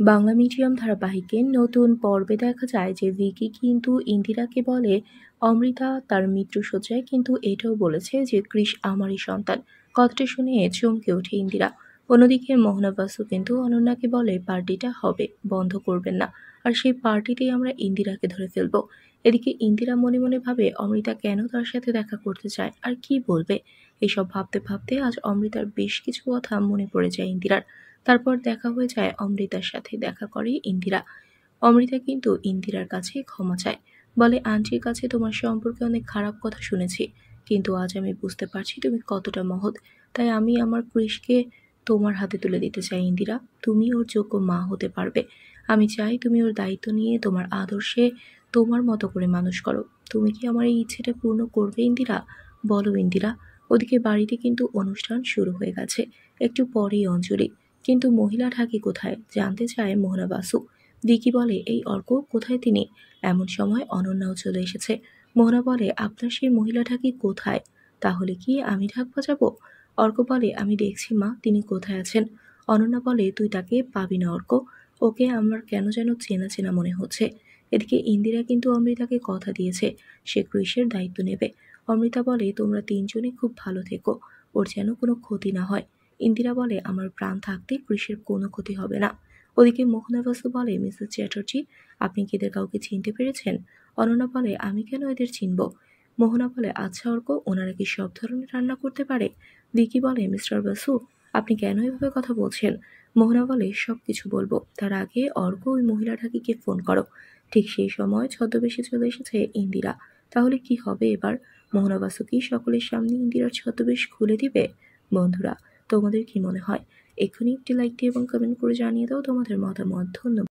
Bangla medium ধারাবাহিকের নতুন পর্বে দেখা যায় যে ভিকি কিন্তু ইন্দিরাকে বলে অমৃতা তার মৃত্যুশয্যায় কিন্তু এটাও বলেছে যে কৃষ আমারই সন্তান। কথাটা শুনে চমকে ওঠে ইন্দিরা। অন্যদিকে মোহনা বাসু কিন্তু অনন্যাকে বলে পার্টিটা হবে, বন্ধ করবেন না, আর সেই পার্টিতেই আমরা ইন্দিরাকে ধরে ফেলবো। এদিকে ইন্দিরা মনে মনে ভাবে অমৃতা কেন তার সাথে দেখা করতে চায় আর কি বলবে। এসব ভাবতে ভাবতে আজ অমৃতার বেশ কিছু কথা মনে পড়ে যায় ইন্দিরার। তারপর দেখা হয়ে যায় অমৃতার সাথে, দেখা করে ইন্দিরা। অমৃতা কিন্তু ইন্দিরার কাছে ক্ষমা চায়, বলে আন্টির কাছে তোমার সম্পর্কে অনেক খারাপ কথা শুনেছি, কিন্তু আজ আমি বুঝতে পারছি তুমি কতটা মহৎ। তাই আমি আমার কৃষকে তোমার হাতে তুলে দিতে চাই ইন্দিরা। তুমি ওর যোগ্য মা হতে পারবে। আমি চাই তুমি ওর দায়িত্ব নিয়ে তোমার আদর্শে তোমার মতো করে মানুষ করো। তুমি কি আমার এই ইচ্ছেটা পূর্ণ করবে ইন্দিরা? বলো ইন্দিরা। ওদিকে বাড়িতে কিন্তু অনুষ্ঠান শুরু হয়ে গেছে। একটু পরেই অঞ্জলি। কিন্তু মহিলা ঢাকি কোথায় জানতে চায় মোহনা বাসু। ভিকি বলে এই অর্ক কোথায় তিনি। এমন সময় অনন্যাও চলে এসেছে। মোহনা বলে আপনার সেই মহিলা ঢাকি কোথায়? তাহলে কি আমি ঢাক বাজাবো? অর্ক বলে আমি দেখছি মা, তিনি কোথায় আছেন। অনন্যা বলে তুই তাকে পাবি না অর্ক, ওকে আমার কেন যেন চেনা চেনা মনে হচ্ছে। এদিকে ইন্দিরা কিন্তু অমৃতাকে কথা দিয়েছে সে কৃষের দায়িত্ব নেবে। অমৃতা বলে তোমরা তিনজনে খুব ভালো থেকো, ওর যেন কোনো ক্ষতি না হয়। ইন্দিরা বলে আমার প্রাণ থাকতে কৃষির কোনো ক্ষতি হবে না। ওদিকে মোহনা বাসু বলে মিসেস চ্যাটার্জি, আপনি কি এদের কাউকে চিনতে পেরেছেন? অনন্যা বলে আমি কেন এদের চিনব। মোহনা বলে আচ্ছা অর্ক, ওনারা কি সব ধরনের রান্না করতে পারে? ভিকি বলে মিস্টার বাসু, আপনি কেন এভাবে কথা বলছেন? মোহনা বলে সবকিছু বলবো, তার আগে অর্ক ওই মহিলা ঢাকিকে ফোন করো। ঠিক সেই সময় ছদ্মবেশে চলে এসেছে ইন্দিরা। তাহলে কি হবে এবার? মোহনা বাসু কি সকলের সামনে ইন্দিরার ছদ্মবেশ খুলে দিবে? বন্ধুরা, তোমাদের কি মনে হয়? এক্ষুনি একটি লাইক দিয়ে এবং কমেন্ট করে জানিয়ে দাও তোমাদের মতামত। ধন্যবাদ।